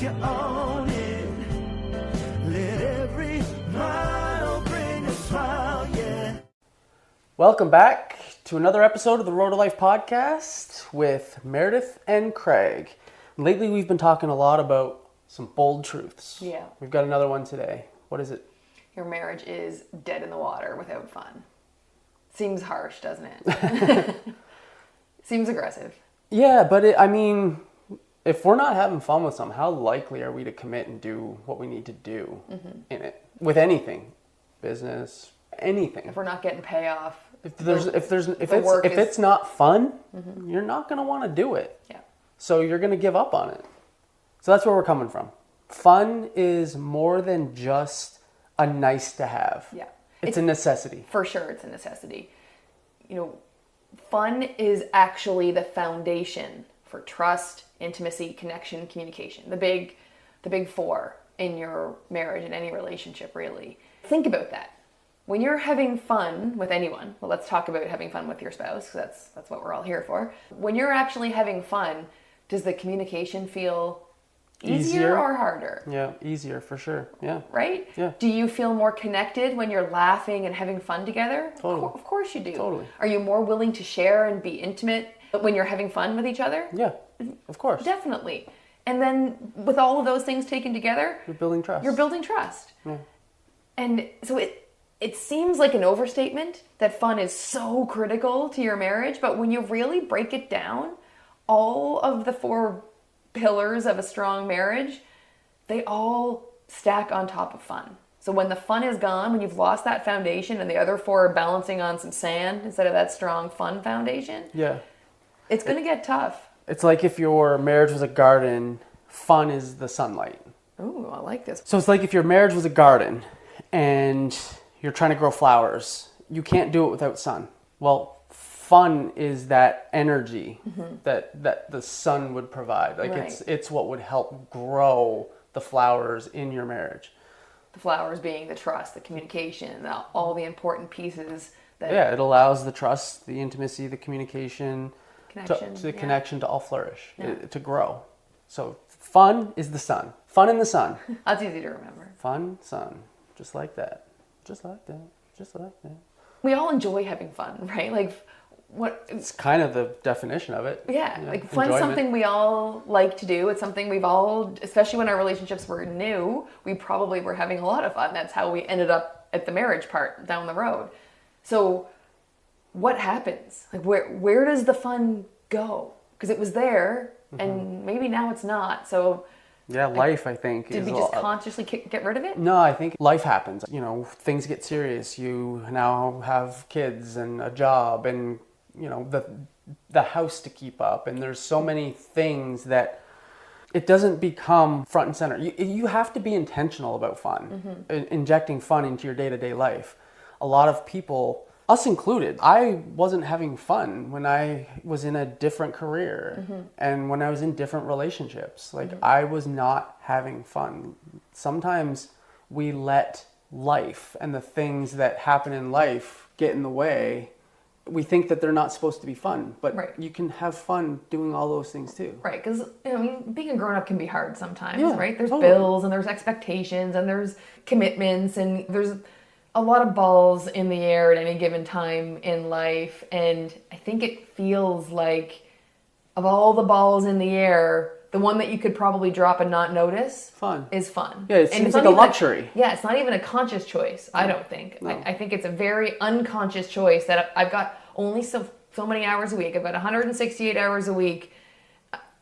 you own it. Let every mile bring a smile, yeah. Welcome back to another episode of the Road to Life podcast with Meredith and Craig. Lately we've been talking a lot about some bold truths. Yeah. We've got another one today. What is it? Your marriage is dead in the water without fun. Seems harsh, doesn't it? Seems aggressive. Yeah, but if we're not having fun with something, how likely are we to commit and do what we need to do in it? With anything. Business, anything. If we're not getting payoff. If it's not fun, you're not going to want to do it. Yeah. So you're going to give up on it. So that's where we're coming from. Fun is more than just a nice to have. Yeah. It's a necessity. For sure, it's a necessity. Fun is actually the foundation for trust, intimacy, connection, communication. The big four in your marriage and any relationship, really. Think about that. When you're having fun with anyone, well, let's talk about having fun with your spouse, because that's what we're all here for. When you're actually having fun, does the communication feel easier or harder? Yeah, easier for sure. Yeah. Right? Yeah. Do you feel more connected when you're laughing and having fun together? Totally. Of course you do. Totally. Are you more willing to share and be intimate when you're having fun with each other? Yeah, of course. Definitely. And then with all of those things taken together, You're building trust. Yeah. And so it seems like an overstatement that fun is so critical to your marriage, but when you really break it down, all of the four pillars of a strong marriage, they all stack on top of fun. So when the fun is gone, when you've lost that foundation and the other four are balancing on some sand instead of that strong fun foundation, it's going to get tough. It's like if your marriage was a garden, fun is the sunlight. Ooh, I like this. So it's like if your marriage was a garden and you're trying to grow flowers, you can't do it without sun. Well, fun is that energy that the sun would provide. Like Right. it's what would help grow the flowers in your marriage. The flowers being the trust, the communication, all the important pieces. It allows the trust, the intimacy, the communication, connection to all flourish, to grow. So fun is the sun. Fun in the sun. That's easy to remember. Fun, sun. Just like that. Just like that. Just like that. We all enjoy having fun, right? Like, It's kind of the definition of it. Yeah, like fun's something we all like to do. It's something we've all, especially when our relationships were new, we probably were having a lot of fun. That's how we ended up at the marriage part down the road. So what happens? Like where does the fun go? Because it was there and maybe now it's not. So life, I think. Did we just consciously get rid of it? No, I think life happens. Things get serious. You now have kids and a job and, the house to keep up. And there's so many things that it doesn't become front and center. You have to be intentional about fun, injecting fun into your day-to-day life. A lot of people, us included, I wasn't having fun when I was in a different career and when I was in different relationships. Like I was not having fun. Sometimes we let life and the things that happen in life get in the way. We think that they're not supposed to be fun, but you can have fun doing all those things too. Right, because being a grown-up can be hard sometimes, right? There's totally. bills and there's expectations and there's commitments and there's a lot of balls in the air at any given time in life. And I think it feels like of all the balls in the air, the one that you could probably drop and not notice is fun. Yeah, it seems like a luxury. It's not even a conscious choice, I don't think. No. I think it's a very unconscious choice that I've got only so many hours a week. I've got 168 hours a week.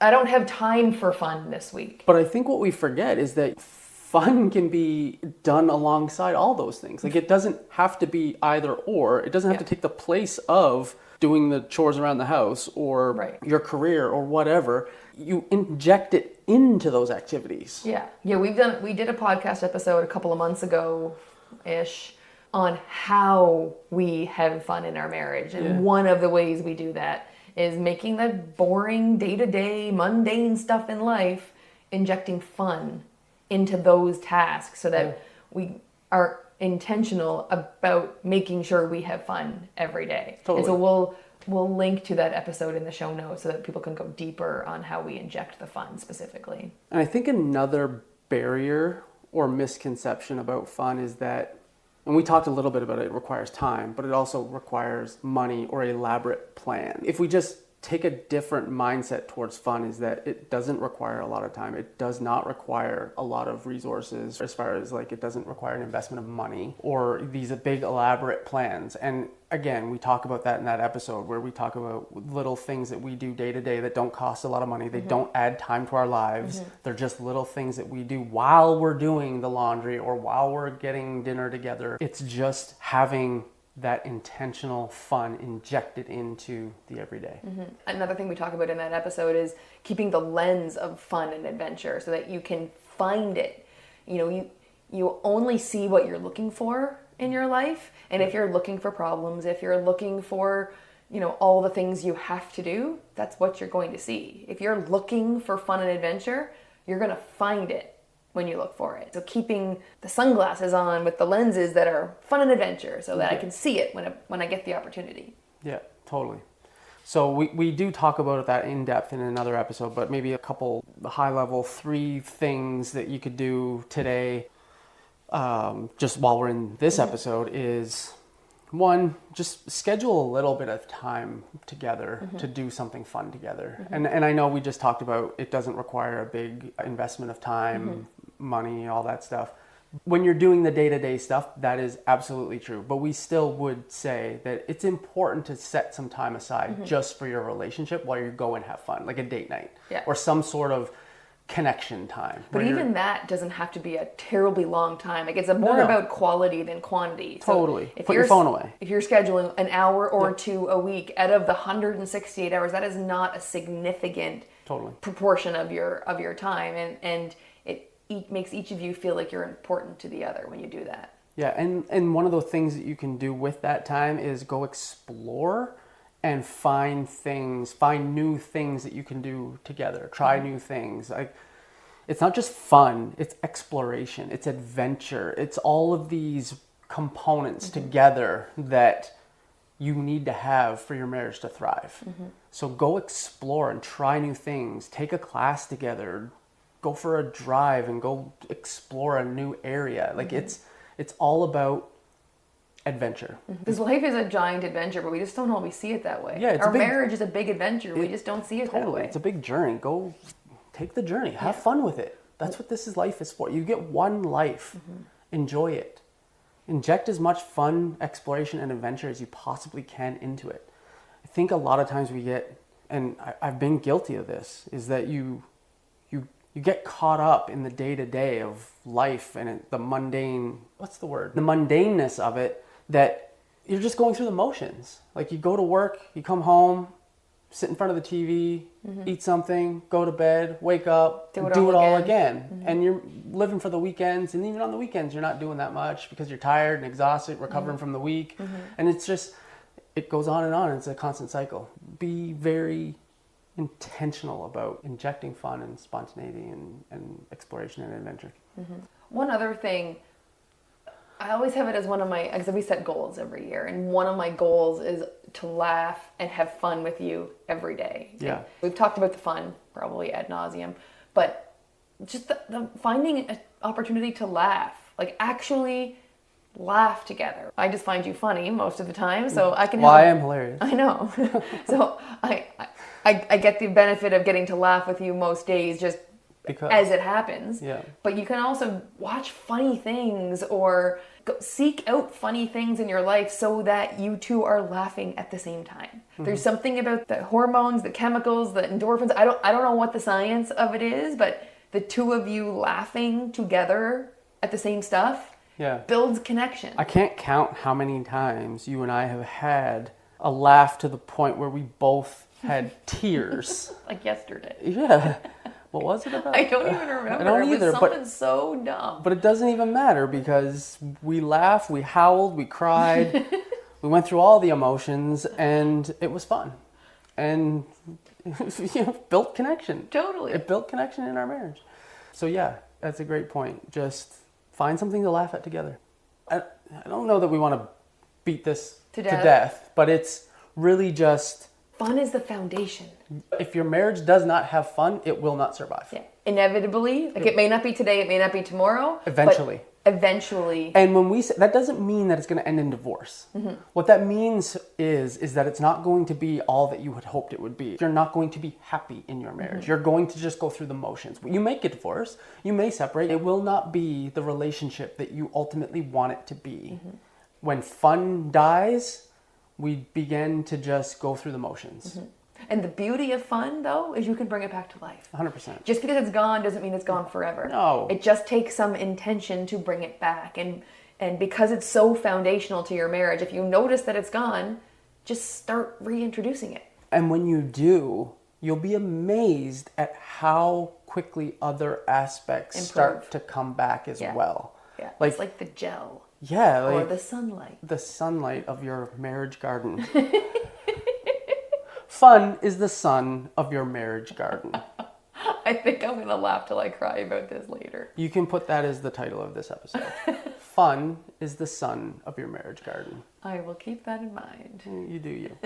I don't have time for fun this week. But I think what we forget is that fun can be done alongside all those things. Like it doesn't have to be either or. It doesn't have to take the place of doing the chores around the house or your career or whatever. You inject it into those activities. Yeah, we did a podcast episode a couple of months ago-ish on how we have fun in our marriage. And one of the ways we do that is making the boring, day-to-day, mundane stuff in life, injecting fun into those tasks so that we are intentional about making sure we have fun every day. Totally. And so We'll link to that episode in the show notes so that people can go deeper on how we inject the fun specifically. And I think another barrier or misconception about fun is that, and we talked a little bit about it requires time, but it also requires money or elaborate plan. If we just take a different mindset towards fun, is that it doesn't require a lot of time. It does not require a lot of resources, as far as like it doesn't require an investment of money or these big elaborate plans. And again, we talk about that in that episode where we talk about little things that we do day to day that don't cost a lot of money. They don't add time to our lives. They're just little things that we do while we're doing the laundry or while we're getting dinner together. It's just having that intentional fun injected into the everyday. Another thing we talk about in that episode is keeping the lens of fun and adventure so that you can find it. You only see what you're looking for in your life, and if you're looking for problems, if you're looking for all the things you have to do, that's what you're going to see. If you're looking for fun and adventure, you're going to find it when you look for it. So keeping the sunglasses on with the lenses that are fun and adventure so that I can see it when I get the opportunity. Yeah, totally. So we do talk about that in depth in another episode, but maybe a couple high level 3 things that you could do today, just while we're in this episode, is 1, just schedule a little bit of time together to do something fun together. And I know we just talked about it doesn't require a big investment of time, money, all that stuff. When you're doing the day-to-day stuff, that is absolutely true. But we still would say that it's important to set some time aside just for your relationship while you go and have fun, like a date night or some sort of connection time. But even that doesn't have to be a terribly long time. Like, it's more about quality than quantity. Totally. So Put your phone away. If you're scheduling an hour or 2 a week out of the 168 hours, that is not a significant proportion of your time, and it makes each of you feel like you're important to the other when you do that. Yeah, and one of the things that you can do with that time is go explore and find new things that you can do together. Try new things. Like, it's not just fun, it's exploration, it's adventure. It's all of these components together that you need to have for your marriage to thrive. So go explore and try new things. Take a class together. Go for a drive and go explore a new area. Like, it's all about adventure. Because life is a giant adventure, but we just don't always see it that way. Yeah, Our marriage is a big adventure. We just don't see it that way. It's a big journey. Go take the journey. Have fun with it. That's what life is for. You get one life. Enjoy it. Inject as much fun, exploration, and adventure as you possibly can into it. I think a lot of times we get, and I've been guilty of this, is that you get caught up in the day-to-day of life and the mundane, the mundaneness of it, that you're just going through the motions. Like, you go to work, you come home, sit in front of the TV, eat something, go to bed, wake up, do it all again. And you're living for the weekends, and even on the weekends you're not doing that much because you're tired and exhausted, recovering from the week. And it's just, it goes on, and it's a constant cycle. Be very intentional about injecting fun and spontaneity and exploration and adventure. One other thing, I always have it as one of my, because we set goals every year, and one of my goals is to laugh and have fun with you every day. Yeah. And we've talked about the fun probably ad nauseum, but just the finding an opportunity to laugh, like actually laugh together. I just find you funny most of the time, so I can. I am hilarious. I know. So I get the benefit of getting to laugh with you most days, just as it happens. Yeah. But you can also watch funny things or seek out funny things in your life so that you two are laughing at the same time. There's something about the hormones, the chemicals, the endorphins. I don't know what the science of it is, but the two of you laughing together at the same stuff builds connection. I can't count how many times you and I have had a laugh to the point where we both had tears. Like yesterday. Yeah. What was it about? I don't even remember. I don't either. It was something so dumb. But it doesn't even matter because we laughed, we howled, we cried. We went through all the emotions, and it was fun. And built connection. Totally. It built connection in our marriage. So yeah, that's a great point. Just find something to laugh at together. I don't know that we want to beat this to death, but it's really just, Fun is the foundation. if your marriage does not have fun, it will not survive. Yeah. Inevitably, like it may not be today, it may not be tomorrow. Eventually. But eventually. And when we say, that doesn't mean that it's going to end in divorce. What that means is that it's not going to be all that you had hoped it would be. You're not going to be happy in your marriage. You're going to just go through the motions. You may get divorced. You may separate. It will not be the relationship that you ultimately want it to be. When fun dies, we begin to just go through the motions. And the beauty of fun, though, is you can bring it back to life. 100%. Just because it's gone doesn't mean it's gone forever. No. It just takes some intention to bring it back. And because it's so foundational to your marriage, if you notice that it's gone, just start reintroducing it. And when you do, you'll be amazed at how quickly other aspects start to come back as well. Yeah, it's like the gel. Yeah. Or the sunlight. The sunlight of your marriage garden. Fun is the sun of your marriage garden. I think I'm going to laugh till I cry about this later. You can put that as the title of this episode. Fun is the sun of your marriage garden. I will keep that in mind. You do you.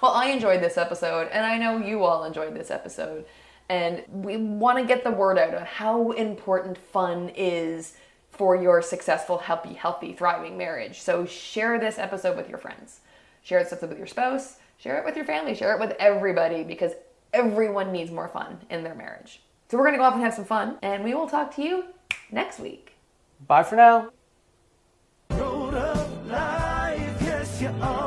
Well, I enjoyed this episode, and I know you all enjoyed this episode. And we want to get the word out on how important fun is for your successful, healthy, thriving marriage. So share this episode with your friends. Share this episode with your spouse. Share it with your family. Share it with everybody, because everyone needs more fun in their marriage. So we're going to go off and have some fun, and we will talk to you next week. Bye for now. Road of life, yes, you are.